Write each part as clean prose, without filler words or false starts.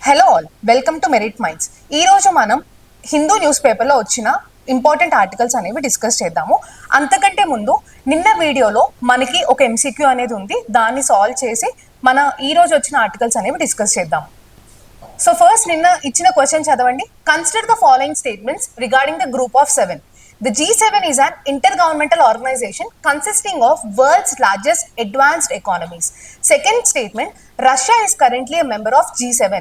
Hello all, welcome to merit minds. ఈరోజు మనం Hindu news పేపర్లో వచ్చిన ఇంపార్టెంట్ ఆర్టికల్స్ అనేవి డిస్కస్ చేద్దాము. అంతకంటే ముందు నిన్న వీడియోలో మనకి ఒక ఎంసీక్యూ అనేది ఉంది, దాన్ని సాల్వ్ చేసి మన ఈరోజు వచ్చిన ఆర్టికల్స్ అనేవి డిస్కస్ చేద్దాం. సో ఫస్ట్ నిన్న ఇచ్చిన క్వశ్చన్ చదవండి. Consider the following statements regarding the group of 7. The G7 is an intergovernmental organization consisting of world's largest advanced economies. Second statement, Russia is currently a member of G7.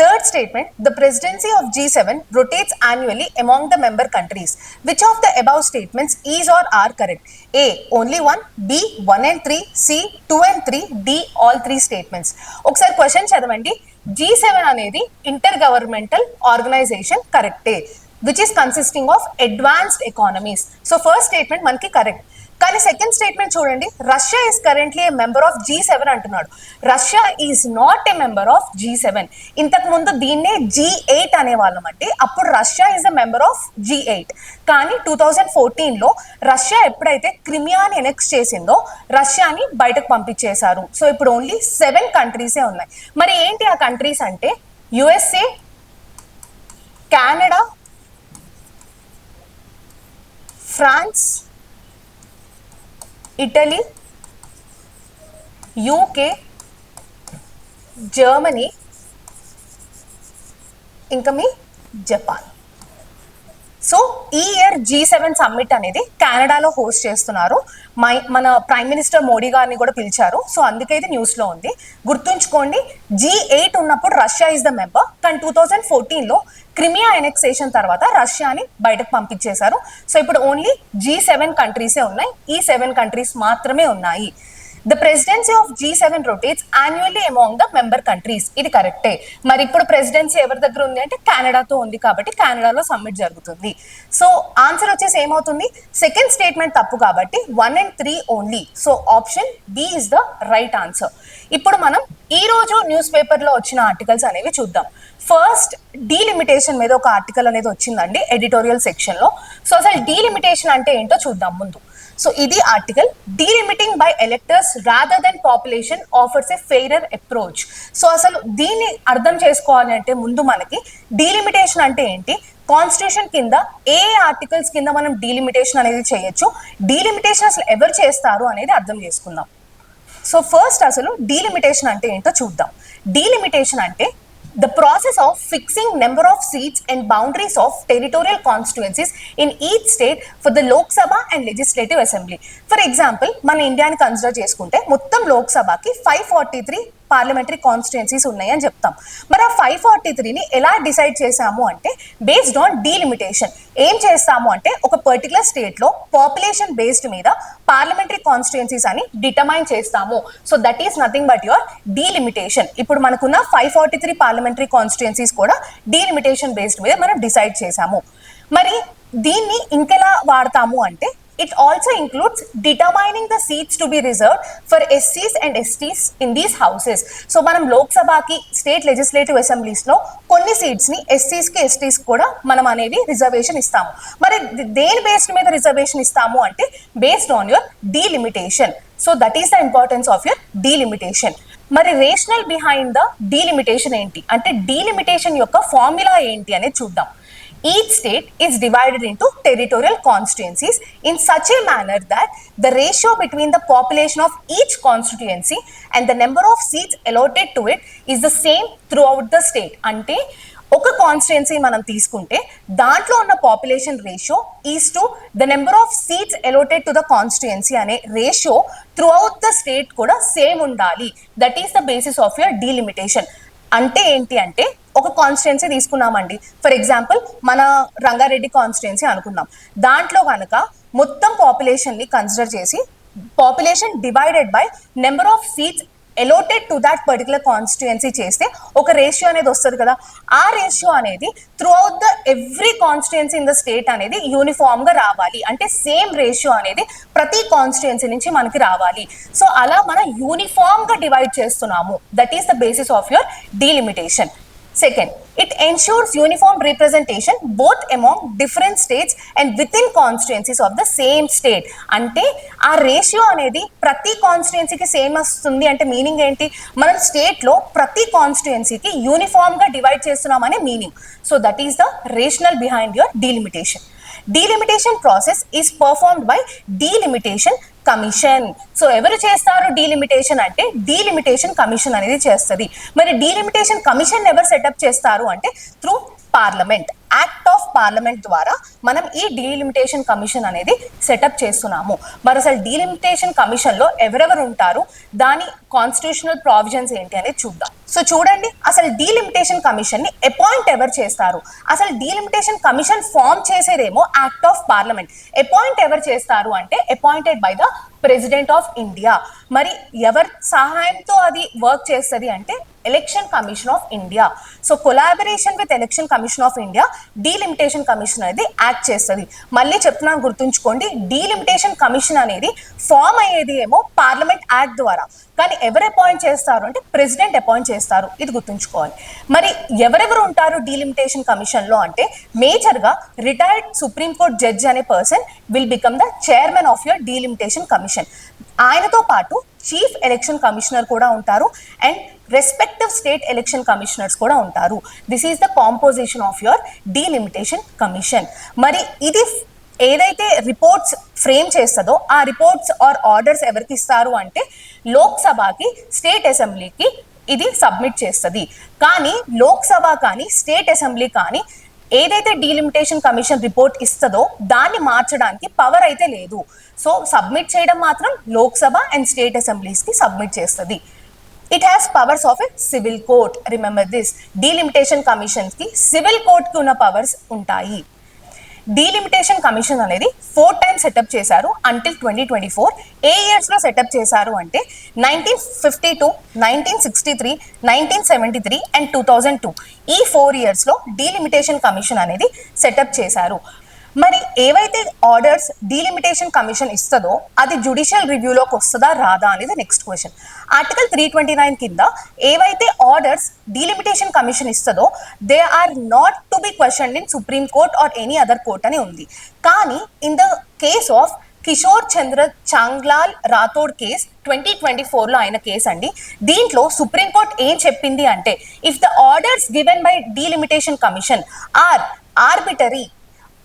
Third statement, the presidency of G7 rotates annually among the member countries. Which of the above statements is or are correct? A, only one, B, 1 and 3, C, 2 and 3, D, all 3 statements. ఒకసారి question చదవండి. G7 అనేది inter governmental organisation కరెక్టే, which is consisting of advanced economies. So first statement మనకి correct. కానీ second statement చూడండి, Russia is currently a member of G7 అంటున్నాడు. Russia is not a member of G7. ఇంతకు ముందు దీన్నే G8 అనేవాళ్ళం. అంటే అప్పుడు Russia is a member of G8. కానీ 2014లో రష్యా ఎప్పుడైతే క్రిమియాని ఎనెక్స్ చేసిందో రష్యాని బయటకు పంపించేశారు. సో ఇప్పుడు ఓన్లీ 7 కంట్రీసే ఉన్నాయి. మరి ఏంటి ఆ కంట్రీస్ అంటే USA, Canada, France, Italy, UK, Germany, ఇంకా మీ జపాన్. సో ఈ ఇయర్ G7 సమ్మిట్ అనేది కెనడాలో హోస్ట్ చేస్తున్నారు. మన ప్రైమ్ మినిస్టర్ మోడీ గారిని కూడా పిలిచారు. సో అందుకే ఇది న్యూస్లో ఉంది. గుర్తుంచుకోండి, G8 ఉన్నప్పుడు రష్యా ఇస్ ద మెంబర్, కానీ 2014లో క్రిమియా ఎనెక్సేషన్ తర్వాత రష్యాని బయటకు పంపించేశారు. సో ఇప్పుడు ఓన్లీ G7 కంట్రీసే ఉన్నాయి. ఈ 7 కంట్రీస్ మాత్రమే ఉన్నాయి. The presidency of G7 rotates annually among the member countries. ఇది కరెక్టే. మరి ఇప్పుడు ప్రెసిడెన్సీ ఎవరి దగ్గర ఉంది అంటే కెనడాతో ఉంది, కాబట్టి కెనడాలో సమ్మిట్ జరుగుతుంది. సో ఆన్సర్ వచ్చేసి ఏమవుతుంది, సెకండ్ స్టేట్మెంట్ తప్పు కాబట్టి 1 and 3 only. So option B is the right answer. ఇప్పుడు మనం ఈ రోజు న్యూస్ పేపర్లో వచ్చిన ఆర్టికల్స్ అనేవి చూద్దాం. ఫస్ట్ డీలిమిటేషన్ మీద ఒక ఆర్టికల్ అనేది వచ్చిందండి ఎడిటోరియల్ సెక్షన్లో. సో అసలు డీలిమిటేషన్ అంటే ఏంటో చూద్దాం ముందు. సో ఇది article, delimiting by electors rather than population offers a fairer approach. So అసలు దీన్ని అర్థం చేసుకోవాలి అంటే ముందు మనకి డీలిమిటేషన్ అంటే ఏంటి, కాన్స్టిట్యూషన్ కింద ఏ ఆర్టికల్స్ కింద మనం డీలిమిటేషన్ అనేది చేయొచ్చు, డీలిమిటేషన్ అసలు ఎవరు చేస్తారు అనేది అర్థం చేసుకుందాం. సో ఫస్ట్ అసలు డీలిమిటేషన్ అంటే ఏంటో చూద్దాం. డీలిమిటేషన్ అంటే the process of fixing number of seats and boundaries of territorial constituencies in each state for the Lok Sabha and Legislative Assembly. For example, మన ఇండియాని కన్సిడర్ చేసుకుంటే మొత్తం లోక్ సభకి 543 పార్లమెంటరీ కాన్స్టిట్యుయెన్సీస్ ఉన్నాయని చెప్తాం. మరి ఆ 543ని ఎలా డిసైడ్ చేసాము అంటే బేస్డ్ ఆన్ డీలిమిటేషన్. ఏం చేస్తాము అంటే ఒక పర్టికులర్ స్టేట్లో పాపులేషన్ బేస్డ్ మీద పార్లమెంటరీ కాన్స్టిట్యుయెన్సీస్ అని డిటర్మైన్ చేస్తాము. So that is nothing but your delimitation. ఇప్పుడు మనకున్న 543 పార్లమెంటరీ కాన్స్టిట్యుయెన్సీస్ కూడా డీలిమిటేషన్ బేస్డ్ మీద మనం డిసైడ్ చేసాము. మరి దీన్ని ఇంకెలా వాడతాము అంటే it also includes determining the seats to be reserved for SCs and STs in these houses. So మనం లోక్ సభకి స్టేట్ లెజిస్లేటివ్ అసెంబ్లీస్ లో కొన్ని సీట్స్ ని ఎస్సీస్ కి ఎస్టీస్ కూడా మనం అనేవి రిజర్వేషన్ ఇస్తాము. మరి దేని బేస్డ్ మీద రిజర్వేషన్ ఇస్తాము అంటే based on your delimitation. So that is the importance of your delimitation. మరి రేషనల్ బిహైండ్ ద డీలిమిటేషన్ ఏంటి అంటే డీలిమిటేషన్ యొక్క ఫార్ములా ఏంటి అనేది చూద్దాం. Each state is divided into territorial constituencies in such a manner that the ratio between the population of each constituency and the number of seats allotted to it is the same throughout the state. అంటే ఒక constituency మనం తీసుకుంటే దాంట్లో ఉన్న population ratio is to the number of seats allotted to the constituency అనే ratio throughout the state కూడా same ఉండాలి. That is the basis of your delimitation. అంటే ఏంటి అంటే ఒక కాన్స్టిట్యుయెన్సీ తీసుకున్నామండి, ఫర్ ఎగ్జాంపుల్ మన రంగారెడ్డి కాన్స్టిట్యుయెన్సీ అనుకుందాం. దాంట్లో కనుక మొత్తం పాపులేషన్ని కన్సిడర్ చేసి population divided by number of seats allotted to that particular constituency చేస్తే ఒక రేషియో అనేది వస్తుంది కదా. ఆ రేషియో అనేది through out the every constituency in the state అనేది యూనిఫామ్ గా రావాలి. అంటే సేమ్ రేషియో అనేది ప్రతి కాన్స్టిట్యుయెన్సీ నుంచి మనకి రావాలి. సో అలా మనం యూనిఫామ్ గా డివైడ్ చేస్తున్నాము. That is the basis of your delimitation. Second, it ensures uniform representation both among different states and within constituencies of the same state. అంటే ఆ రేషియో అనేది ప్రతి కాన్స్టిట్యుయెన్సీకి సేమ్ వస్తుంది అంటే మీనింగ్ ఏంటి, మనం స్టేట్లో ప్రతి కాన్స్టిట్యుయెన్సీకి యూనిఫామ్గా డివైడ్ చేస్తున్నామనే meaning. So that is the rational behind your delimitation. Delimitation process is performed by delimitation commission. So ఎవరు చేస్తారు డీలిమిటేషన్ అంటే డీలిమిటేషన్ కమిషన్ అనేది చేస్తుంది. మరి డీలిమిటేషన్ కమిషన్ ఎవరు సెటప్ చేస్తారు అంటే through parliament, act of parliament ద్వారా మనం ఈ డీలిమిటేషన్ కమిషన్ అనేది సెటప్ చేస్తున్నాము. మరి అసలు డీలిమిటేషన్ కమిషన్ లో ఎవరెవరు ఉంటారు, దాని కాన్స్టిట్యూషనల్ ప్రావిజన్స్ ఏంటి అనేది చూద్దాం. సో చూడండి, అసలు డీలిమిటేషన్ కమిషన్ ని అపాయింట్ ఎవరు చేస్తారు, అసలు డీలిమిటేషన్ కమిషన్ ఫామ్ చేసేదేమో యాక్ట్ ఆఫ్ పార్లమెంట్, అపాయింట్ ఎవరు చేస్తారు అంటే appointed by the president of India. మరి ఎవరి సహాయంతో అది వర్క్ చేస్తుంది అంటే election commission of India. So collaboration with election commission of India delimitation commission అనేది యాక్ట్ చేస్తుంది. మళ్ళీ చెప్తున్నాను గుర్తుంచుకోండి, డీలిమిటేషన్ కమిషన్ అనేది ఫామ్ అయ్యేది ఏమో పార్లమెంట్ యాక్ట్ ద్వారా, కానీ ఎవరు అపాయింట్ చేస్తారు అంటే ప్రెసిడెంట్ అపాయింట్ చేస్తారు, ఇది గుర్తుంచుకోవాలి. మరి ఎవరెవరు ఉంటారు డీలిమిటేషన్ కమిషన్ లో అంటే మేజర్ గా రిటైర్డ్ సుప్రీం కోర్ట్ జడ్జ్ అనే person will become the chairman of your delimitation commission. ఆయనతో పాటు చీఫ్ ఎలక్షన్ కమిషనర్ కూడా ఉంటారు and respective state election commissioners కూడా ఉంటారు. This is the composition of your delimitation commission. మరి ఇది ఏదైతే రిపోర్ట్స్ ఫ్రేమ్ చేస్తుందో ఆ రిపోర్ట్స్ ఆర్ ఆర్డర్స్ ఎవరికి ఇస్తారు అంటే లోక్సభకి, స్టేట్ అసెంబ్లీకి ఇది సబ్మిట్ చేస్తుంది. కానీ లోక్సభ కానీ స్టేట్ అసెంబ్లీ కానీ ఏదైతే డీలిమిటేషన్ కమిషన్ రిపోర్ట్ ఇస్తుందో దాన్ని మార్చడానికి పవర్ అయితే లేదు. సో సబ్మిట్ చేయడం మాత్రం లోక్సభ అండ్ స్టేట్ అసెంబ్లీస్ కి సబ్మిట్ చేస్తుంది. It has powers of a civil court. Remember this, delimitation commission కి సివిల్ కోర్ట్ కి ఉన్న పవర్స్ ఉంటాయి. డీలిమిటేషన్ కమిషన్ అనేది 4 times సెటప్ చేశారు అంటిల్ 2024. ఏ ఇయర్స్ లో సెటప్ చేశారు అంటే 1952, 1963, 1973 అండ్ 2002. ఈ 4 years లో డీలిమిటేషన్ కమిషన్ అనేది సెటప్ చేశారు. మరి ఏవైతే ఆర్డర్స్ డీలిమిటేషన్ కమిషన్ ఇస్తుందో అది జ్యుడిషియల్ రివ్యూలోకి వస్తుందా రాదా అనేది నెక్స్ట్ క్వశ్చన్. ఆర్టికల్ 329 కింద ఏవైతే ఆర్డర్స్ డీలిమిటేషన్ కమిషన్ ఇస్తుందో they are not to be questioned in supreme court or any other court అని ఉంది. కానీ in the case of Kishore Chandra Changlal Rathod case 2024లో అయిన కేసు అండి. దీంట్లో సుప్రీంకోర్టు ఏం చెప్పింది అంటే if the orders given by delimitation commission are arbitrary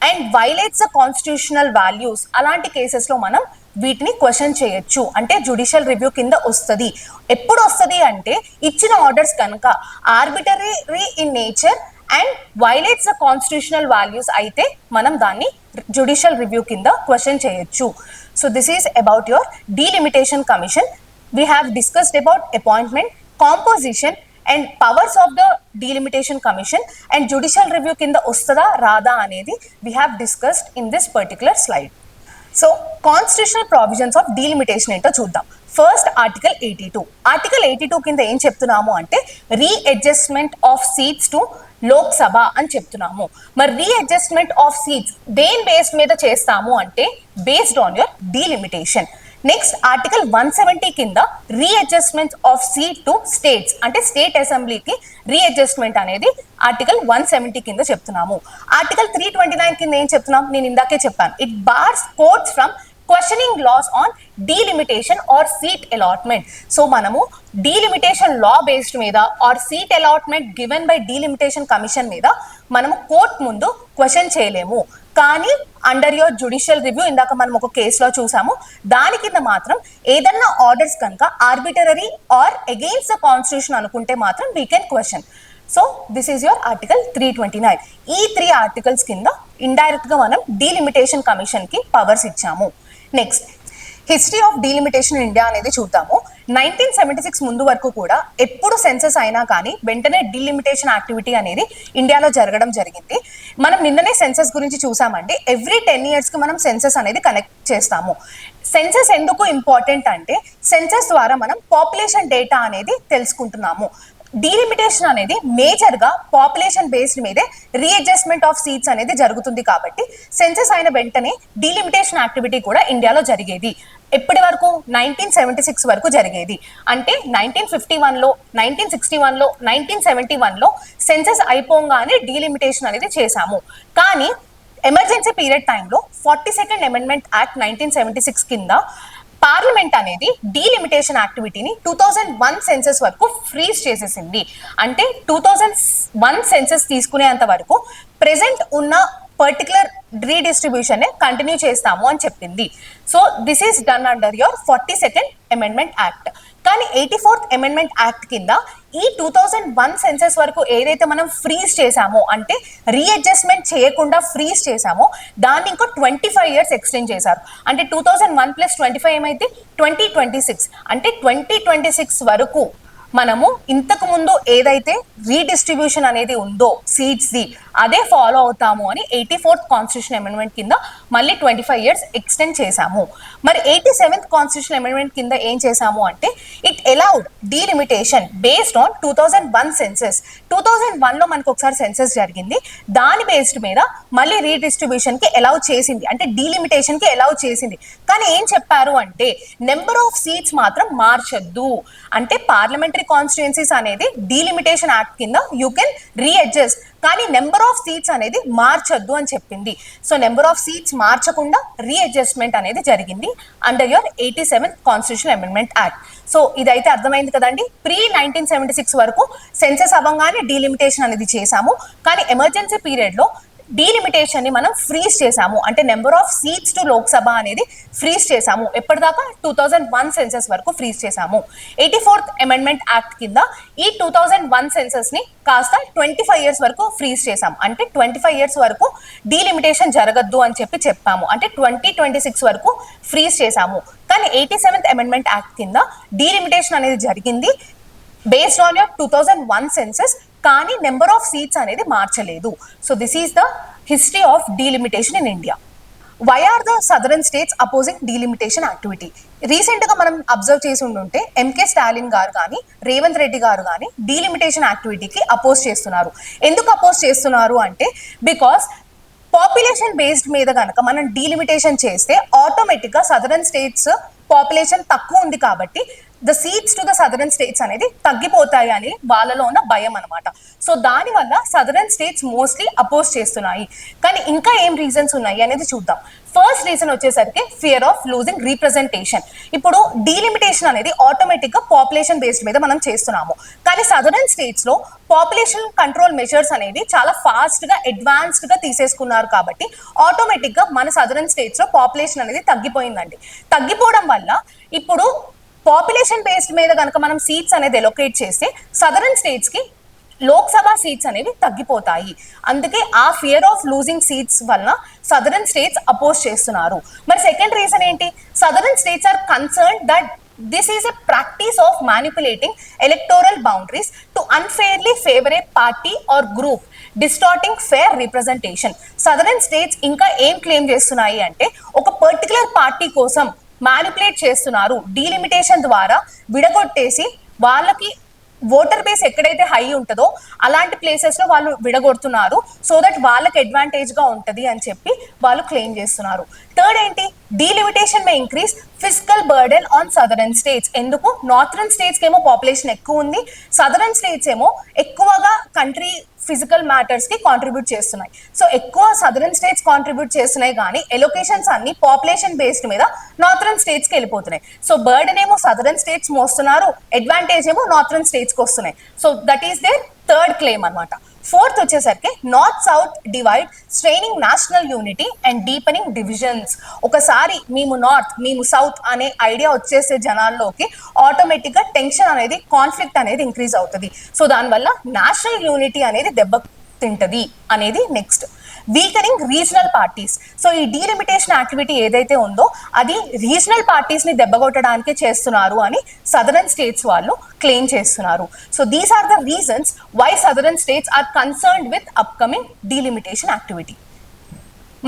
and violates the constitutional values, అలాంటి కేసెస్ లో మనం వీటిని క్వశ్చన్ చేయొచ్చు, అంటే జ్యుడిషియల్ రివ్యూ కింద వస్తుంది. ఎప్పుడు వస్తుంది అంటే ఇచ్చిన ఆర్డర్స్ కనుక arbitrary in nature and violates the constitutional values అయితే మనం దాన్ని జ్యుడిషియల్ రివ్యూ కింద క్వశ్చన్ చేయొచ్చు. So this is about your delimitation commission. We have discussed about appointment, composition and powers of the delimitation commission and judicial review కింద వస్తుందా రాదా అనేది we have discussed in this particular slide. So constitutional provisions of delimitation ఏంటో చూద్దాం. First article 82. Article 82 కింద ఏం చెప్తున్నాము అంటే readjustment of seats to Lok Sabha అని చెప్తున్నాము. మరి రీఅడ్జస్ట్మెంట్ ఆఫ్ సీట్స్ దేని బేస్ మీద చేస్తాము అంటే based on your delimitation. Next article 170 కింద readjustment of seat to states అంటే స్టేట్ అసెంబ్లీకి రీఅడ్జస్ట్మెంట్ అనేది ఆర్టికల్ 170 కింద చెప్తున్నాము. ఆర్టికల్ 329 కింద ఏం చెప్తున్నాం, నేను ఇందాకే చెప్పాను, it bars courts from questioning laws on delimitation or seat allotment. So మనము డీలిమిటేషన్ లా బేస్డ్ మీద or seat allotment given by delimitation commission మీద మనము కోర్ట్ ముందు క్వశ్చన్ చేయలేము. కానీ అండర్ యువర్ జ్యుడిషియల్ రివ్యూ, ఇందాక మనం ఒక కేసులో చూసాము, దాని కింద మాత్రం ఏదన్నా ఆర్డర్స్ కనుక arbitrary or against the constitution అనుకుంటే మాత్రం we can question. So this is your article 329. ఈ 3 ఆర్టికల్స్ కింద ఇండైరెక్ట్ గా మనం డీలిమిటేషన్ కమిషన్ కి పవర్స్ ఇచ్చాము. Next history of delimitation in India అనేది చూద్దాము. 1976 ముందు వరకు కూడా ఎప్పుడు సెన్సస్ అయినా కానీ వెంటనే డీలిమిటేషన్ యాక్టివిటీ అనేది ఇండియాలో జరగడం జరిగింది. మనం నిన్ననే సెన్సస్ గురించి చూసామండి. ఎవ్రీ 10 years కి మనం సెన్సస్ అనేది కనెక్ట్ చేస్తాము. సెన్సస్ ఎందుకు ఇంపార్టెంట్ అంటే సెన్సస్ ద్వారా మనం పాపులేషన్ డేటా అనేది తెలుసుకుంటున్నాము. డీలిమిటేషన్ అనేది మేజర్ గా పాపులేషన్ బేస్డ్ మీదే రీఅడ్జస్ట్మెంట్ ఆఫ్ సీట్స్ అనేది జరుగుతుంది కాబట్టి సెన్సస్ అయిన వెంటనే డీలిమిటేషన్ యాక్టివిటీ కూడా ఇండియాలో జరిగేది. ఎప్పటి వరకు? 1976 వరకు జరిగేది. అంటే 1951లో, 1961లో, 1971లో సెన్సస్ అయిపోగానే డీలిమిటేషన్ అనేది చేశాము. కానీ ఎమర్జెన్సీ పీరియడ్ టైంలో 42nd అమెండ్మెంట్ యాక్ట్ 1976 కింద పార్లమెంట్ అనేది డీలిమిటేషన్ యాక్టివిటీని 2001 సెన్సస్ వరకు ఫ్రీజ్ చేసేసింది. అంటే 2001 సెన్సస్ తీసుకునేంత వరకు ప్రెసెంట్ ఉన్న పర్టికులర్ రీడిస్ట్రిబ్యూషన్ కంటిన్యూ చేస్తాము అని చెప్పింది. So this is done under your 42nd amendment act. కానీ 84th అమెండ్మెంట్ యాక్ట్ కింద ఈ 2001 సెన్సస్ వరకు ఏదైతే మనం ఫ్రీజ్ చేసామో, అంటే రీఅడ్జస్ట్మెంట్ చేయకుండా ఫ్రీజ్ చేసామో, దాన్ని ఇంకో 25 years ఎక్స్టెండ్ చేశారు. అంటే 2001 + 25 ఏమైతే 2026. అంటే 2026 వరకు మనము ఇంతకు ముందు ఏదైతే రీడిస్ట్రిబ్యూషన్ అనేది ఉందో సీట్స్ ది అదే ఫాలో అవుతాము అని 84th కాన్స్టిట్యూషన్ అమెండ్మెంట్ కింద మళ్ళీ 25 years ఎక్స్టెండ్ చేశాము. మరి 87th కాన్స్టిట్యూషన్ అమెండ్మెంట్ కింద ఏం చేశాము అంటే it allowed delimitation based on 2001 census. 2001లో మనకు ఒకసారి సెన్సస్ జరిగింది, దాని బేస్డ్ మీద మళ్ళీ రీడిస్ట్రిబ్యూషన్ కి అలౌ చేసింది, అంటే డీలిమిటేషన్ కి అలౌ చేసింది. కానీ ఏం చెప్పారు అంటే నెంబర్ ఆఫ్ సీట్స్ మాత్రం మార్చొద్దు. అంటే పార్లమెంటరీ కాన్స్టిట్యుయెన్సీస్ అనేది డీలిమిటేషన్ యాక్ట్ కింద యూ కెన్ రీఅడ్జస్ట్, కానీ నెంబర్ ఆఫ్ సీట్స్ అనేది మార్చొద్దు అని చెప్పింది. సో నెంబర్ ఆఫ్ సీట్స్ మార్చకుండా రీఅడ్జస్ట్మెంట్ అనేది జరిగింది under your 87th constitution amendment act. So ఇదైతే అర్థమైంది కదండి. ప్రీ 1976 వరకు సెన్సస్ అవ్వగానే డీలిమిటేషన్ అనేది చేశాము, కానీ ఎమర్జెన్సీ పీరియడ్ లో డీలిమిటేషన్ ని మనం ఫ్రీజ్ చేసాము. అంటే number of seats to Lok Sabha అనేది ఫ్రీజ్ చేసాము. ఎప్పటిదాకా? 2001 సెన్సస్ వరకు ఫ్రీజ్ చేసాము. 84th అమెండ్మెంట్ యాక్ట్ కింద ఈ 2001 సెన్సస్ ని కాస్త 25 years వరకు ఫ్రీజ్ చేసాము. అంటే 25 years వరకు డీలిమిటేషన్ జరగద్దు అని చెప్పాము. అంటే 2026 వరకు ఫ్రీజ్ చేసాము. కానీ 87th అమెండ్మెంట్ యాక్ట్ కింద డీలిమిటేషన్ అనేది జరిగింది బేస్డ్ ఆన్ యువర్ 2001 సెన్సస్, కానీ నెంబర్ ఆఫ్ సీట్స్ అనేది మార్చలేదు. So this is the history of delimitation in India. Why are the southern states opposing delimitation activity? Recent గా మనం అబ్జర్వ్ చేసి ఉంటే ఎంకే స్టాలిన్ గారు కానీ రేవంత్ రెడ్డి గారు కానీ డీలిమిటేషన్ యాక్టివిటీకి అపోజ్ చేస్తున్నారు. ఎందుకు అపోజ్ చేస్తున్నారు అంటే బికాస్ పాపులేషన్ బేస్డ్ మీద కనుక మనం డీలిమిటేషన్ చేస్తే ఆటోమేటిక్ గా సదరన్ స్టేట్స్ పాపులేషన్ తక్కువ ఉంది కాబట్టి the seats to the southern states అనేది తగ్గిపోతాయి అని వాళ్ళలో ఉన్న భయం అనమాట. సో దానివల్ల సదరన్ స్టేట్స్ మోస్ట్లీ అపోజ్ చేస్తున్నాయి. కానీ ఇంకా ఏం రీజన్స్ ఉన్నాయి అనేది చూద్దాం. ఫస్ట్ రీజన్ వచ్చేసరికి ఫియర్ ఆఫ్ లూజింగ్ రీప్రజెంటేషన్. ఇప్పుడు డీలిమిటేషన్ అనేది ఆటోమేటిక్ గా పాపులేషన్ బేస్డ్ మీద మనం చేస్తున్నాము, కానీ సదరన్ స్టేట్స్ లో పాపులేషన్ కంట్రోల్ మెజర్స్ అనేవి చాలా ఫాస్ట్ గా అడ్వాన్స్డ్ గా తీసేసుకున్నారు కాబట్టి ఆటోమేటిక్ గా మన సదరన్ స్టేట్స్ లో పాపులేషన్ అనేది తగ్గిపోయిందండి. తగ్గిపోవడం వల్ల ఇప్పుడు పాపులేషన్ బేస్డ్ మీద కనుక మనం సీట్స్ అనేది ఎలొకేట్ చేస్తే సదరన్ స్టేట్స్ కి లోక్సభ సీట్స్ అనేవి తగ్గిపోతాయి. అందుకే ఆ ఫియర్ ఆఫ్ లూజింగ్ సీట్స్ వలన సదరన్ స్టేట్స్ అపోజ్ చేస్తున్నారు. మరి సెకండ్ రీజన్ ఏంటి? Southern states are concern that this is a practice of manipulating electoral boundaries to unfairly favor a party or group, distorting fair representation. Southern states ఇంకా ఏం claim చేస్తున్నాయి అంటే ఒక particular party కోసం manipulate చేస్తున్నారు, delimitation ద్వారా విడగొట్టేసి వాళ్ళకి ఓటర్ బేస్ ఎక్కడైతే హై ఉంటుందో అలాంటి ప్లేసెస్ లో వాళ్ళు విడగొడుతున్నారు, సో దట్ వాళ్ళకి అడ్వాంటేజ్ గా ఉంటది అని చెప్పి వాళ్ళు క్లెయిమ్ చేస్తున్నారు. థర్డ్ ఏంటి? Delimitation May increase physical burden on southern states. ఎందుకు? నార్థరన్ స్టేట్స్ కి ఏమో పాపులేషన్ ఎక్కువ ఉంది, సదరన్ స్టేట్స్ ఏమో ఎక్కువగా కంట్రీ ఫిజికల్ మ్యాటర్స్ కి కాంట్రిబ్యూట్ చేస్తున్నాయి. సో ఎక్కువ సదరన్ స్టేట్స్ కాంట్రిబ్యూట్ చేస్తున్నాయి, కానీ ఎలొకేషన్స్ అన్ని పాపులేషన్ బేస్డ్ మీద నార్థరన్ స్టేట్స్ కి వెళ్ళిపోతున్నాయి. సో బర్డెన్ ఏమో సదరన్ స్టేట్స్ మోస్తున్నారు, అడ్వాంటేజ్ ఏమో నార్థరన్ స్టేట్స్ కి వస్తున్నాయి. So that is there third claim అనమాట. ఫోర్త్ వచ్చేసరికి north south divide straining national unity and deepening divisions. ఒకసారి మేము నార్త్ మేము సౌత్ అనే ఐడియా వచ్చేసే జనాల్లోకి ఆటోమేటిక్ గా టెన్షన్ అనేది కాన్ఫ్లిక్ట్ అనేది ఇంక్రీజ్ అవుతుంది. సో దానివల్ల నేషనల్ యూనిటీ అనేది దెబ్బ తింటది అనేది next. Weakening regional parties. So ఈ డీలిమిటేషన్ యాక్టివిటీ ఏదైతే ఉందో అది రీజనల్ పార్టీస్ ని దెబ్బగొట్టడానికి చేస్తున్నారు అని సదరన్ స్టేట్స్ వాళ్ళు క్లెయిమ్ చేస్తున్నారు. So these are the reasons why southern states are concerned with upcoming delimitation activity.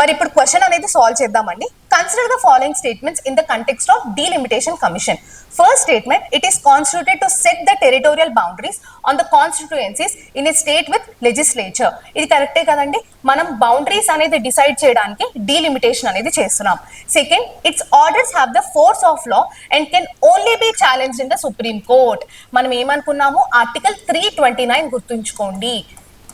మరి ఇప్పుడు క్వశ్చన్ అనేది సాల్వ్ చేద్దామండి. Consider the following statements in the context of delimitation commission. First statement, it is constituted to set the territorial boundaries on the constituencies in a state with legislature. ఇది కరెక్టే కదండి, మనం boundaries అనేది decide చేయడానికి delimitation అనేది చేస్తున్నాం. Second, it's orders have the force of law and can only B challenged in the supreme court. మనం ఏమనుకున్నాము, article 329 గుర్తుంచుకోండి.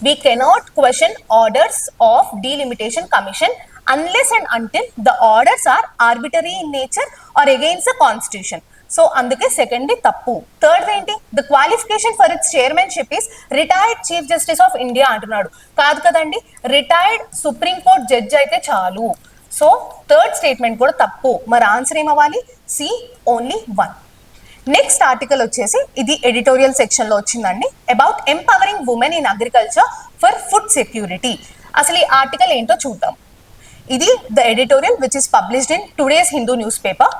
We cannot question orders of delimitation commission unless and until the orders are arbitrary in nature or against the constitution. So అందుకే second తప్పు. Third ఏంటి, the qualification for it's chairmanship is retired chief justice of India అంటున్నాడు. కాదు కదండి, retired supreme court judge అయితే చాలు. So third statement కూడా తప్పు. మరి ఆన్సర్ ఏమవ్వాలి? C, only 1. నెక్స్ట్ ఆర్టికల్ వచ్చేసి ఇది ఎడిటోరియల్ సెక్షన్ లో వచ్చిందండి, about empowering women in agriculture for food security. అసలు ఈ ఆర్టికల్ ఏంటో చూద్దాం. ఇది the editorial which is published in today's Hindu news paper.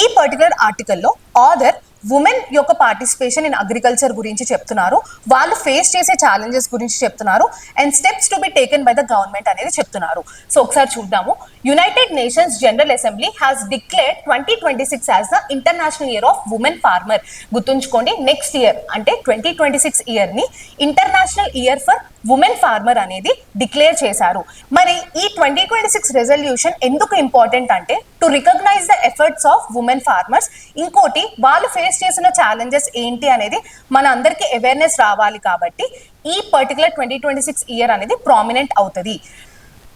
ఈ పర్టికులర్ ఆర్టికల్లో ఆథర్ ఉమెన్ యొక్క పార్టిసిపేషన్ ఇన్ అగ్రికల్చర్ గురించి చెప్తున్నారు, వాళ్ళు ఫేస్ చేసే ఛాలెంజెస్ గురించి చెప్తున్నారు, and steps to be taken by the government అనేది చెప్తున్నారు. సో ఒకసారి చూద్దాము. United nations general assembly has declared 2026 as the international year of women farmer. గుర్తుంచుకోండి, నెక్స్ట్ ఇయర్ అంటే 2026 ఇయర్ ని international year for women farmer అనేది డిక్లేర్ చేశారు. మరి ఈ 2026 రెజల్యూషన్ ఎందుకు ఇంపార్టెంట్ అంటే to recognise the efforts of women farmers. ఇంకోటి, వాళ్ళు ఫేస్ చేసిన ఛాలెంజెస్ ఏంటి అనేది మన అందరికీ అవేర్నెస్ రావాలి కాబట్టి ఈ పర్టికులర్ 2026 ఇయర్ అనేది ప్రామినెంట్ అవుతుంది.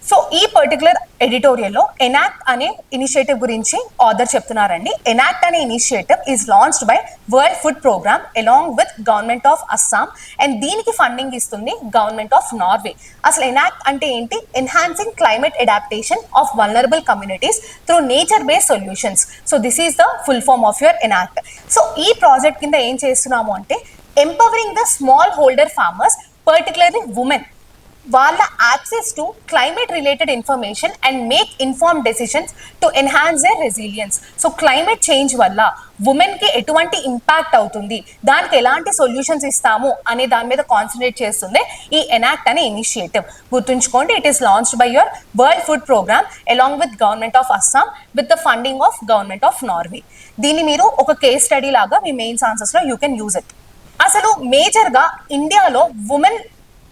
సో ఈ పర్టికులర్ ఎడిటోరియల్లో ఎనాక్ట్ అనే ఇనిషియేటివ్ గురించి ఆథర్ చెప్తున్నారండి. ఎనాక్ట్ అనే initiative is launched by World Food Programme along with government of Assam, and దీనికి ఫండింగ్ ఇస్తుంది గవర్నమెంట్ ఆఫ్ నార్వే. అసలు ఎనాక్ట్ అంటే ఏంటి? Enhancing climate adaptation of vulnerable communities through nature based solutions. So this is the full form of your ENACT. So ఈ project కింద ఏం చేస్తున్నాము అంటే empowering the small holder farmers, particularly women, వాళ్ళ access to climate related information and make inform decisions to enhance their resilience. So climate change వల్ల ఉమెన్కి ఎటువంటి impact అవుతుంది, దానికి ఎలాంటి సొల్యూషన్స్ ఇస్తాము అనే దాని మీద కాన్సన్ట్రేట్ చేస్తుంది ఈ ఎనాక్ట్ అనే ఇనిషియేటివ్. గుర్తుంచుకోండి, it is launched by your World Food Programme along with government of Assam with the funding of government of Norway. దీన్ని మీరు ఒక కేస్ స్టడీ లాగా మీ మెయిన్స్ ఆన్సర్స్లో యూ కెన్ యూజ్ ఇట్. అసలు మేజర్గా ఇండియాలో ఉమెన్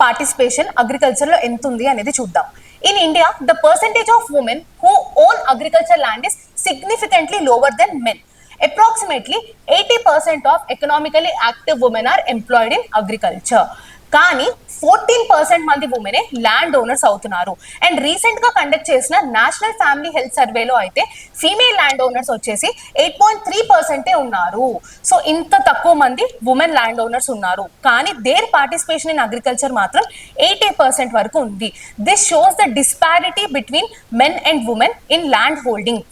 పార్టిసిపేషన్ అగ్రికల్చర్ లో ఎంత ఉంది అనేది చూద్దాం. In India the percentage of women who own agriculture land is significantly lower than men. Approximately 80% of economically active women are employed in agriculture. కానీ 14% మంది ఉమెనే ల్యాండ్ ఓనర్స్ అవుతున్నారు. అండ్ రీసెంట్ గా కండక్ట్ చేసిన నేషనల్ ఫ్యామిలీ హెల్త్ సర్వేలో అయితే female land owners వచ్చేసి 8.3% ఉన్నారు. సో ఇంత తక్కువ మంది ఉమెన్ ల్యాండ్ ఓనర్స్ ఉన్నారు, కానీ దేర్ పార్టిసిపేషన్ ఇన్ అగ్రికల్చర్ మాత్రం 80% వరకు ఉంది. This shows the disparity between men and women in land holding.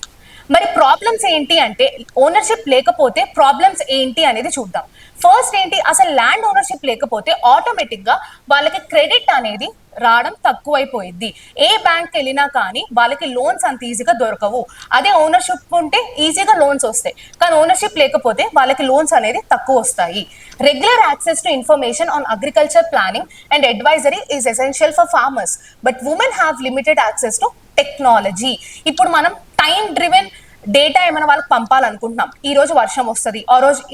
మరి ప్రాబ్లమ్స్ ఏంటి అంటే, ఓనర్షిప్ లేకపోతే ప్రాబ్లమ్స్ ఏంటి అనేది చూద్దాం. ఫస్ట్ ఏంటి, అసలు ల్యాండ్ ఓనర్షిప్ లేకపోతే ఆటోమేటిక్ గా వాళ్ళకి క్రెడిట్ అనేది రావడం తక్కువైపోయింది. ఏ బ్యాంక్ వెళ్ళినా కానీ వాళ్ళకి లోన్స్ అంత ఈజీగా దొరకవు. అదే ఓనర్షిప్ ఉంటే ఈజీగా లోన్స్ వస్తాయి, కానీ ఓనర్షిప్ లేకపోతే వాళ్ళకి లోన్స్ అనేది తక్కువ వస్తాయి. Regular access to information on agriculture planning and advisory is essential for farmers, but women have limited access to technology. ఇప్పుడు మనం టైం డ్రివెన్ డేటా ఏమైనా వాళ్ళకి పంపాలనుకుంటున్నాం, ఈ రోజు వర్షం వస్తుంది,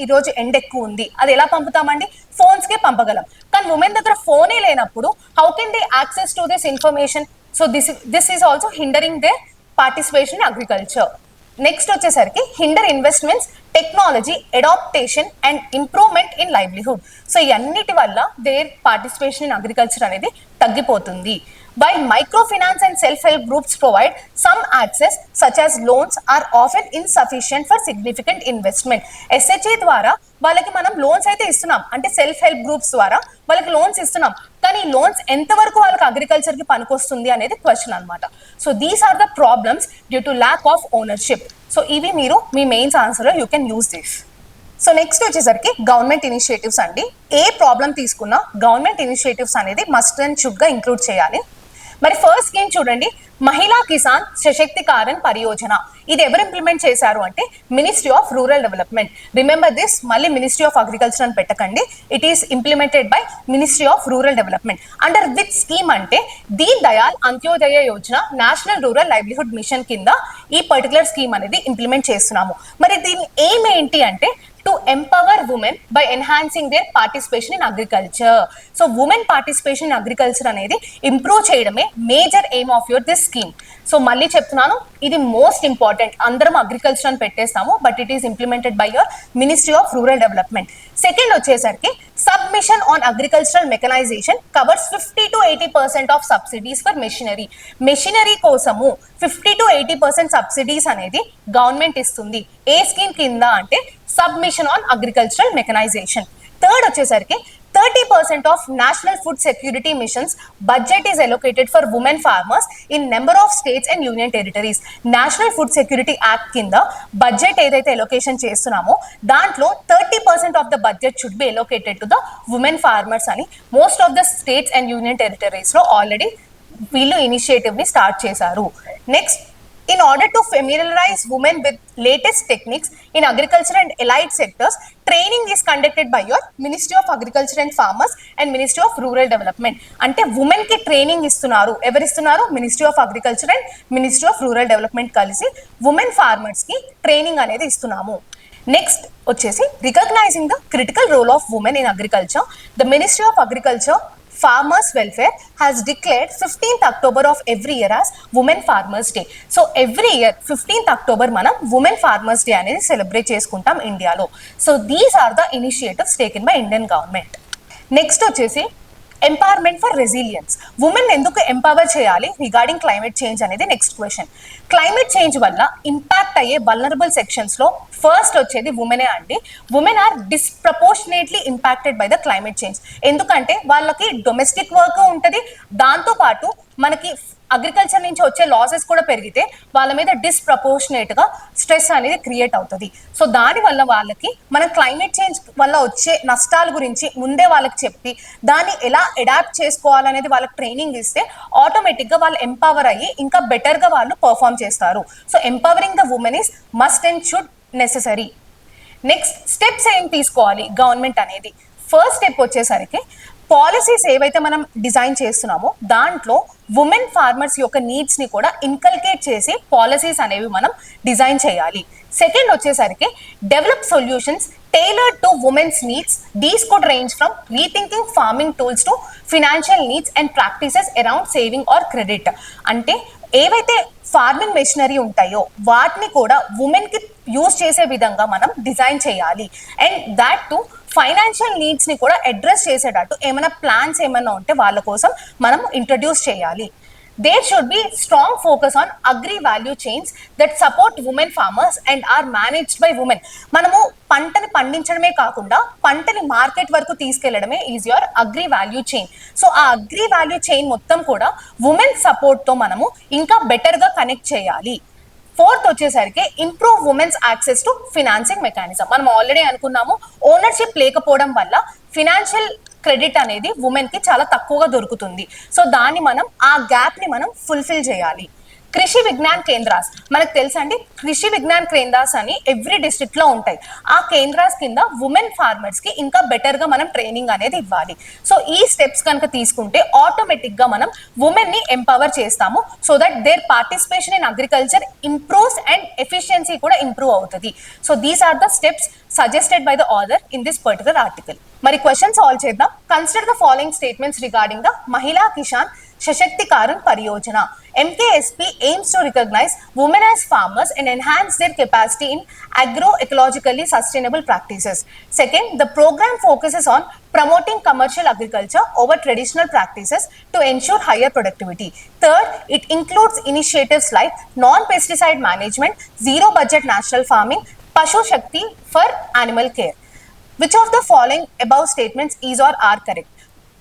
ఈ రోజు ఎండ ఎక్కువ ఉంది, అది ఎలా పంపుతామండి? ఫోన్స్కే పంపగలం. కానీ ఉమెన్ దగ్గర ఫోనే లేనప్పుడు how can they access to this information? So this is also hindering they participation in agriculture. Next వచ్చేసరికి hinder investments, technology adaptation and improvement in livelihood. So ఈ అన్నిటి వల్ల దేర్ పార్టిసిపేషన్ ఇన్ అగ్రికల్చర్ అనేది తగ్గిపోతుంది. While microfinance and self-help groups provide some access, such as loans, are often insufficient for significant investment. SHA ద్వారా వాళ్ళకి మనం loans అయితే ఇస్తున్నాం, అంటే సెల్ఫ్ హెల్ప్ గ్రూప్స్ ద్వారా వాళ్ళకి లోన్స్ ఇస్తున్నాం, కానీ లోన్స్ ఎంతవరకు వాళ్ళకి అగ్రికల్చర్కి పనికొస్తుంది అనేది క్వశ్చన్ అనమాట. So these are the problems due to lack of ownership. So ఇవి మీరు మీ మెయిన్స్ ఆన్సర్లో you can use this. So next వచ్చేసరికి గవర్నమెంట్ ఇనిషియేటివ్స్ అండి. ఏ ప్రాబ్లం తీసుకున్నా గవర్నమెంట్ ఇనిషియేటివ్స్ అనేది మస్ట్ అండ్ షుడ్ గా ఇంక్లూడ్ చేయాలి. మరి ఫస్ట్ స్కీమ్ చూడండి, మహిళా కిసాన్ సశక్తికరణ పరియోజన ఇది ఎవరు ఇంప్లిమెంట్ చేశారు అంటే ministry of rural development. Remember this, మళ్ళీ మినిస్ట్రీ ఆఫ్ అగ్రికల్చర్ అని పెట్టకండి. It is implemented by ministry of rural development. Under which scheme అంటే Deen Dayal Antyodaya Yojana national rural livelihood mission కింద ఈ పర్టికులర్ స్కీమ్ అనేది ఇంప్లిమెంట్ చేస్తున్నాము. మరి దీని ఎయిమ్ ఏంటి అంటే to empower women by enhancing their participation in agriculture. So women participation in agriculture అనేది ఇంప్రూవ్ చేయడమే major aim of your this scheme. So మళ్ళీ చెప్తున్నాను, ఇది మోస్ట్ ఇంపార్టెంట్. అందరం అగ్రికల్చర్ అని పెట్టేస్తాము, but it is implemented by your ministry of rural development. Second వచ్చేసరికి submission on agricultural mechanization covers 50 to 80% of subsidies for machinery. Machinery కోసము 50 to 80% subsidies అనేది government ఇస్తుంది. ఏ స్కీమ్ కింద అంటే submission on agricultural mechanisation. Third వచ్చేసరికి 30% of national food security missions budget is allocated for women farmers in number of states and union territories. National Food Security Act కింద budget ఏదైతే allocation చేస్తున్నామో దాంట్లో 30% of the budget should be allocated to the women farmers అని most of the states and union territories లో already వీళ్ళు initiative ని start చేశారు. Next, in order to familiarize women with latest techniques in agriculture and allied sectors, training is conducted by your Ministry of Agriculture and Farmers and Ministry of Rural Development. అంటే women కి training ఇస్తున్నారు. ఎవరు ఇస్తున్నారు? Ministry of Agriculture and Ministry of Rural Development కలిసి women farmers కి training అనేది ఇస్తున్నాము. Next వచ్చేసి recognising the critical role of women in agriculture. The ministry of agriculture Farmers Welfare has declared 15th October of every year as Women Farmers Day. So every year 15th October మనం Women Farmers Day అనేది celebrate చేసుకుంటాం ఇండియాలో. So these are the initiatives taken by Indian government. Next వచ్చేసి empowerment for resilience. Women ఎందుకు empower చేయాలి regarding climate change అనేది next question. Climate change వల్ల impact అయ్యే వల్నరబుల్ సెక్షన్స్ లో ఫస్ట్ వచ్చేది ఉమెనే అండి. Women are disproportionately impacted by the climate change. ఎందుకంటే వాళ్ళకి డొమెస్టిక్ వర్క్ ఉంటుంది, దాంతో పాటు మనకి అగ్రికల్చర్ నుంచి వచ్చే లాసెస్ కూడా పెరిగితే వాళ్ళ మీద డిస్ప్రపోర్షనేట్ గా స్ట్రెస్ అనేది క్రియేట్ అవుతుంది. సో దాని వల్ల వాళ్ళకి మనం క్లైమేట్ చేంజ్ వల్ల వచ్చే నష్టాల గురించి ముందే వాళ్ళకి చెప్పి దాన్ని ఎలా అడాప్ట్ చేసుకోవాలనేది వాళ్ళకి ట్రైనింగ్ ఇస్తే ఆటోమేటిక్ గా వాళ్ళు ఎంపవర్ అయ్యి ఇంకా బెటర్ గా వాళ్ళు పర్ఫామ్ చేస్తారు. So empowering the women is must and should necessary. Next steps ఏం తీసుకోవాలి గవర్నమెంట్ అనేది. ఫస్ట్ స్టెప్ వచ్చేసరికి పాలసీస్ ఏవైతే మనం డిజైన్ చేస్తున్నామో దాంట్లో ఉమెన్ ఫార్మర్స్ యొక్క నీడ్స్ ని కూడా ఇన్కల్కేట్ చేసి పాలసీస్ అనేవి మనం డిజైన్ చేయాలి. సెకండ్ వచ్చేసరికి develop solutions tailored to women's needs. These could range from rethinking farming tools to financial needs and practices around saving or credit. అంటే ఏవైతే ఫార్మింగ్ మెషినరీ ఉంటాయో వాటిని కూడా ఉమెన్ కి యూజ్ చేసే విధంగా మనం డిజైన్ చేయాలి. And that to financial needs ని కూడా అడ్రస్ చేసేటట్టు ఏమైనా ప్లాన్స్ ఏమైనా ఉంటే వాళ్ళ కోసం మనం ఇంట్రడ్యూస్ చేయాలి. There should be strong focus on agri-value chains that support women farmers and are managed by women. మనము పంటని పండించడమే కాకుండా పంటని మార్కెట్ వరకు తీసుకెళ్లడమే is your agri value chain. So ఆ అగ్రి వాల్యూ చైన్ మొత్తం కూడా ఉమెన్ సపోర్ట్ తో మనము ఇంకా బెటర్ గా కనెక్ట్ చేయాలి. ఫోర్త్ వచ్చేసరికి improve women's access to financing mechanism. మనం ఆల్రెడీ అనుకున్నాము ఓనర్షిప్ లేకపోవడం వల్ల ఫినాన్షియల్ క్రెడిట్ అనేది ఉమెన్ కి చాలా తక్కువగా దొరుకుతుంది. సో దాన్ని మనం ఆ గ్యాప్ ని మనం ఫుల్ఫిల్ చేయాలి. కృషి విజ్ఞాన్ కేంద్రాస్ మనకు తెలుసండి, కృషి విజ్ఞాన్ కేంద్రాస్ అని ఎవ్రీ డిస్ట్రిక్ట్ లో ఉంటాయి. ఆ కేంద్రాస్ కింద ఉమెన్ ఫార్మర్స్ కి ఇంకా బెటర్ గా మనం ట్రైనింగ్ అనేది ఇవ్వాలి. సో ఈ స్టెప్స్ కనుక తీసుకుంటే ఆటోమేటిక్ గా మనం ఉమెన్ ని ఎంపవర్ చేస్తాము. So that their participation in agriculture improves and efficiency కూడా ఇంప్రూవ్ అవుతుంది. So these are the steps suggested by the author in this particular article. మరి క్వశ్చన్ సాల్వ్ చేద్దాం. Consider the following statements regarding the Mahila Kisan సశక్తికరణ Pariyojana. MKSP aims to recognize women as farmers and enhance their capacity in agroecologically sustainable practices. Second, the program focuses on promoting commercial agriculture over traditional practices to ensure higher productivity. Third, it includes initiatives like non-pesticide management, zero budget national farming, Pashu Shakti for animal care. Which of the following above statements is or are correct?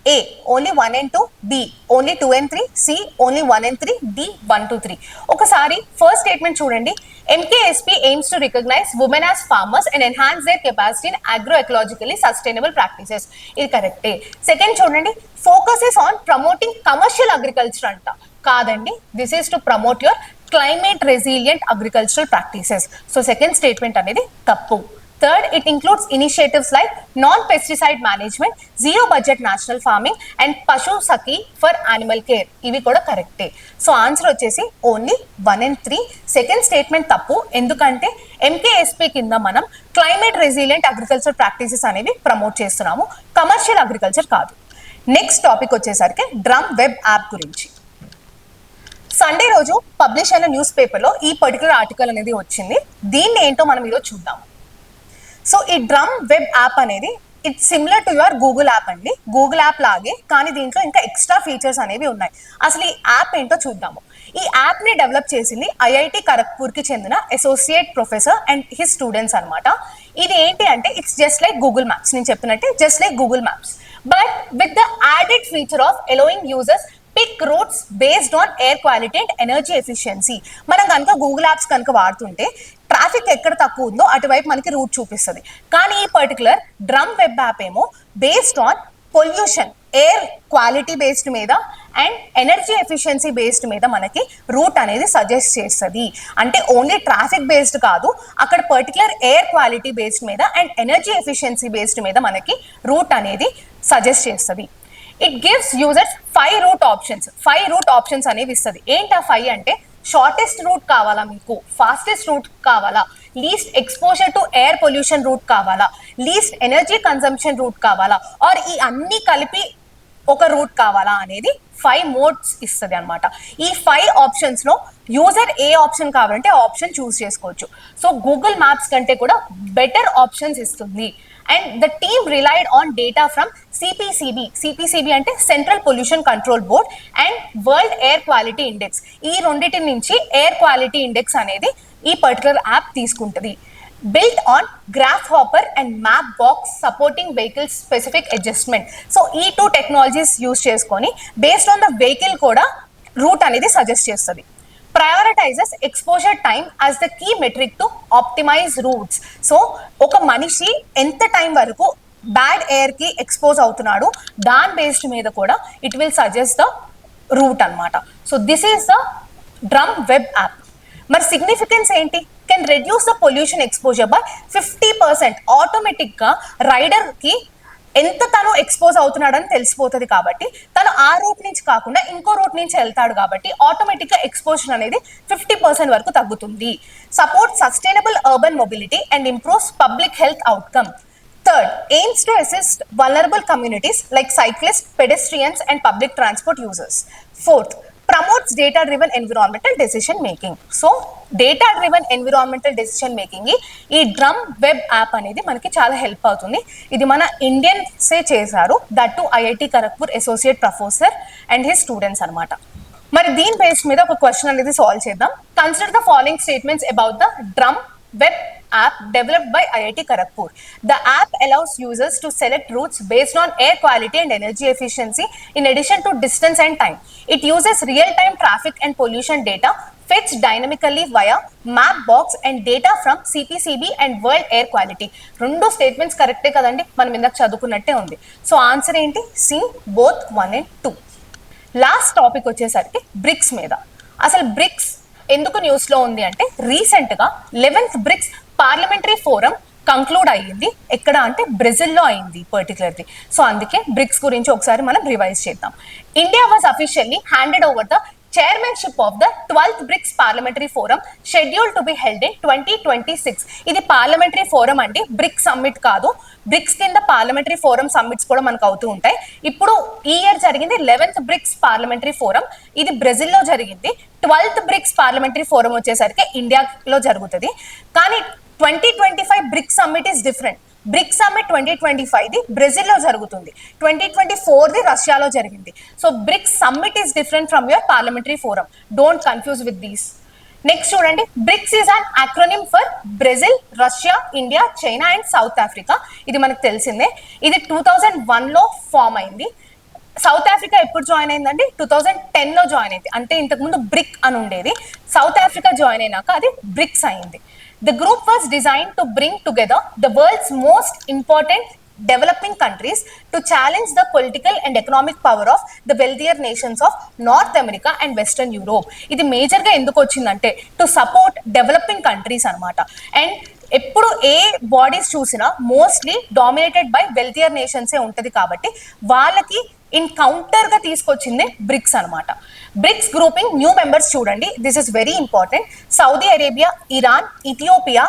A. Only 1 and 2. B. Only 2 and 3. C. Only 1 and 3. D. 1 to 3. ఒకసారి first statement చూడండి. MKSP aims to recognize women as farmers and enhance their capacity in agroecologically sustainable practices. ఇది కరెక్టే. Second చూడండి, focuses on promoting commercial agriculture అంట. కాదండి, this is to promote your climate resilient agricultural practices. So second statement అనేది తప్పు. Third, it includes initiatives like non-pesticide management, zero budget natural farming and Pashu Saki for animal care. ఇవి కూడా కరెక్టే. So answer వచ్చేసి only 1 and 3. Second statement తప్పు, ఎందుకంటే ఎంకేఎస్పీ కింద మనం క్లైమేట్ రెసిలియంట్ అగ్రికల్చర్ ప్రాక్టీసెస్ అనేవి ప్రమోట్ చేస్తున్నాము, కమర్షియల్ అగ్రికల్చర్ కాదు. నెక్స్ట్ టాపిక్ వచ్చేసరికి డ్రమ్ వెబ్ యాప్ గురించి. సండే రోజు పబ్లిష్ అయిన న్యూస్ పేపర్లో ఈ పర్టికులర్ ఆర్టికల్ అనేది వచ్చింది. దీన్ని ఏంటో మనం ఈరోజు చూద్దాం. సో ఈ డ్రమ్ వెబ్ యాప్ అనేది it's similar to your Google app అండి. గూగుల్ యాప్ లాగే, కానీ దీంట్లో ఇంకా ఎక్స్ట్రా ఫీచర్స్ అనేవి ఉన్నాయి. అసలు ఈ యాప్ ఏంటో చూద్దాము. ఈ యాప్ ని డెవలప్ చేసింది ఐఐటి ఖరగ్పూర్ కి చెందిన associate professor and his students అనమాట. ఇది ఏంటి అంటే it's just like Google Maps, నేను చెప్పినట్టే just like Google Maps, but with the added feature of allowing users pick routes based on air quality and energy efficiency. మనం కనుక Google apps కనుక వాడుతుంటే ట్రాఫిక్ ఎక్కడ తక్కువ ఉందో అటువైపు మనకి రూట్ చూపిస్తుంది. కానీ ఈ పర్టికులర్ డ్రమ్ వెబ్ యాప్ ఏమో based on pollution, air quality based మీద అండ్ ఎనర్జీ ఎఫిషియన్సీ బేస్డ్ మీద మనకి రూట్ అనేది సజెస్ట్ చేస్తుంది. అంటే ఓన్లీ ట్రాఫిక్ బేస్డ్ కాదు, అక్కడ పర్టికులర్ ఎయిర్ క్వాలిటీ బేస్డ్ మీద అండ్ ఎనర్జీ ఎఫిషియన్సీ బేస్డ్ మీద మనకి రూట్ అనేది సజెస్ట్ చేస్తుంది. It gives users 5 route options. 5 route options అనేవి ఇస్తుంది. ఏంటా 5 అంటే షార్టెస్ట్ రూట్ కావాలా మీకు, ఫాస్టెస్ట్ రూట్ కావాలా, least exposure to air pollution route కావాలా, లీస్ట్ ఎనర్జీ కన్సంప్షన్ రూట్ కావాలా, ఆర్ ఈ అన్ని కలిపి ఒక రూట్ కావాలా అనేది 5 మోడ్స్ ఇస్తుంది అనమాట. ఈ 5 ఆప్షన్స్ లో యూజర్ ఏ ఆప్షన్ కావాలంటే ఆ ఆప్షన్ చూస్ చేసుకోవచ్చు. సో గూగుల్ మ్యాప్స్ కంటే కూడా బెటర్ ఆప్షన్స్ ఇస్తుంది. And the team relied on data from CPCB అంటే central pollution control board and world air quality index. ఈ రెండింటి నుంచి ఎయిర్ క్వాలిటీ ఇండెక్స్ అనేది ఈ పర్టికులర్ యాప్ తీసుకుంటుంది. built on Grasshopper and Mapbox supporting vehicle specific adjustment. So ఈ 2 technologies use చేసుకొని based on the vehicle కూడా రూట్ అనేది సజెస్ట్ చేస్తుంది. prioritizes exposure time as the key metric to optimize routes. So ఒక మనిషి ఎంత time వరకు బ్యాడ్ ఎయిర్ కి ఎక్స్పోజ్ అవుతున్నాడు దాని బేస్డ్ మీద కూడా it will suggest the route అనమాట. So this is the drum web app. మరి సిగ్నిఫికెన్స్ ఏంటి? Can reduce the pollution exposure by 50%. Automatic గా రైడర్ కి ఎంత తను ఎక్స్పోజ్ అవుతున్నాడని తెలిసిపోతుంది, కాబట్టి తను ఆ రూట్ నుంచి కాకుండా ఇంకో రూట్ నుంచి వెళ్తాడు, కాబట్టి ఆటోమేటిక్ గా ఎక్స్పోజర్ అనేది 50% వరకు తగ్గుతుంది. Support sustainable urban mobility and improves public health outcome. Third, aims to assist vulnerable communities like cyclists, pedestrians and public transport users. Fourth, promotes data-driven environmental decision making. So, data-driven environmental decision making ఈ drum web app అనేది మనకి చాలా help అవుతుంది. ఇది మన ఇండియన్సే చేశారు, that to IIT Kharagpur associate professor and his students అనమాట. మరి దీని బేస్ మీద ఒక క్వశ్చన్ అనేది సాల్వ్ చేద్దాం. Consider the following statements about the drum web app developed by IIT Kharagpur. The app allows users to select routes based on air quality and energy efficiency in addition to distance and time. It uses real-time traffic and pollution data fetched dynamically via Mapbox and data from CPCB and World Air Quality. రెండు statements కరెక్టే కదండి, మనం ఇందాక చదువుకున్నట్టే ఉంది. So answer ఏంటి? C, both 1 and 2. Last topic వచ్చేసరికి BRICS మీద. అసలు బ్రిక్స్ ఎందుకు న్యూస్ లో ఉంది అంటే రీసెంట్ గా 11th bricks parliamentary forum conclude అయ్యింది. ఎక్కడ అంటే బ్రెజిల్లో అయింది పర్టికులర్లీ. సో అందుకే బ్రిక్స్ గురించి ఒకసారి మనం రివైజ్ చేద్దాం. India was officially handed over the chairmanship of the 12th bricks parliamentary forum schedule to be held in 2026. ఇది పార్లమెంటరీ ఫోరం అండి, బ్రిక్స్ సమ్మిట్ కాదు. బ్రిక్స్ కింద పార్లమెంటరీ ఫోరం సమ్మిట్స్ కూడా మనకు అవుతూ ఉంటాయి. ఇప్పుడు ఈ ఇయర్ జరిగింది 11th బ్రిక్స్ పార్లమెంటరీ ఫోరం, ఇది బ్రెజిల్లో జరిగింది. 12th బ్రిక్స్ పార్లమెంటరీ ఫోరం వచ్చేసరికి ఇండియాలో జరుగుతుంది. కానీ 2025 BRICS summit is different. BRICS summit 2025 ది బ్రెజిల్లో జరుగుతుంది, 2024 ది రష్యాలో జరిగింది. So BRICS summit is different from your parliamentary forum. Don't confuse with these. Next చూడండి, BRICS is an acronym for Brazil, Russia, India, China and South Africa. ఇది మనకు తెలిసిందే. ఇది 2001లో ఫామ్ అయింది. సౌత్ ఆఫ్రికా ఎప్పుడు జాయిన్ అయిందండి? 2010లో జాయిన్ అయింది. అంటే ఇంతకుముందు బ్రిక్ అని ఉండేది, సౌత్ ఆఫ్రికా జాయిన్ అయినాక అది బ్రిక్స్ అయింది. The group was designed to bring together the world's most important developing countries to challenge the political and economic power of the wealthier nations of North America and Western Europe. ఇది మేజర్గా ఎందుకు వచ్చిందంటే to support developing countries అనమాట. And ఎప్పుడు ఏ bodies చూసినా mostly dominated by వెల్తియర్ నేషన్సే ఉంటుంది కాబట్టి వాళ్ళకి ఇన్ కౌంటర్ గా తీసుకొచ్చింది బ్రిక్స్ అనమాట. బ్రిక్స్ గ్రూపింగ్ న్యూ మెంబర్స్ చూడండి, this is very important. Saudi Arabia, Iran, Ethiopia,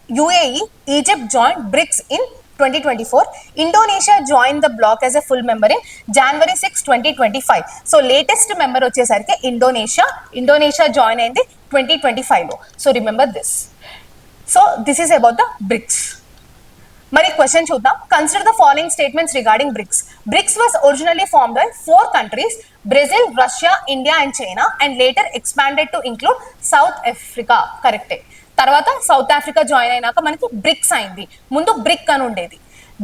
UAE, Egypt joined BRICS in 2024. Indonesia joined the bloc as a full member in January 6, 2025. So latest member వచ్చేసరికి Indonesia join అయింది 2025 లో. So remember this. So this is about the BRICS. మరి question చూద్దాం. Consider the following statements regarding BRICS. BRICS was originally formed by 4 countries, Brazil, Russia, India and China, and later expanded to include South Africa. కరెక్టే. తర్వాత south Africa join అయినాక మనకి bricks అయింది. ముందు brick అని ఉండేది.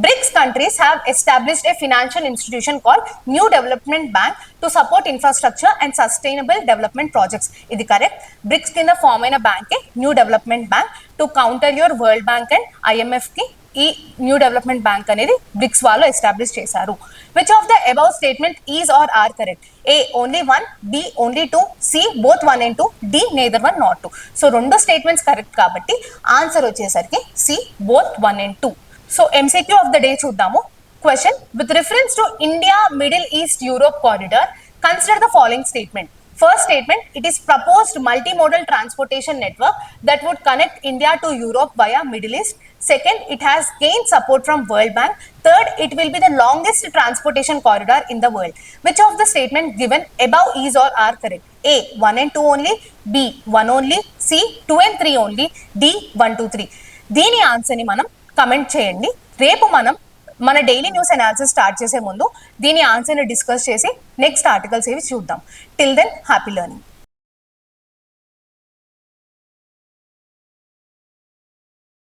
BRICS countries have established a financial institution called New Development Bank to support infrastructure and sustainable development projects. ఇది correct. BRICS కింద ఫామ్ అయిన బ్యాంకే New Development Bank to counter your World Bank and IMF కి ఈ New Development Bank అనేది BRICS వాళ్ళు establish చేశారు. Which of the above statement is are are correct? A only 1, B only 2, C both 1 and 2, D neither 1 nor 2. So రెండు statements correct కాబట్టి answer వచ్చేసరికి C both 1 and 2. So MCQ of the day చూద్దాము. Question, with reference to India Middle East Europe corridor, consider the following statement. First statement, it is proposed multimodal transportation network that would connect India to Europe via Middle East. Second, it has gained support from World Bank. Third, it will be the longest transportation corridor in the world. Which of the statement given above is or are correct? A 1 and 2 only, B 1 only, C 2 and 3 only, D 1 2 3. దీని ఆన్సర్ని మనం comment చేయండి. రేపు మనం మన daily news analysis start చేసే ముందు దీని ఆన్సర్ని డిస్కస్ చేసి నెక్స్ట్ ఆర్టికల్స్ ఏవి చూద్దాం. Till then happy learning.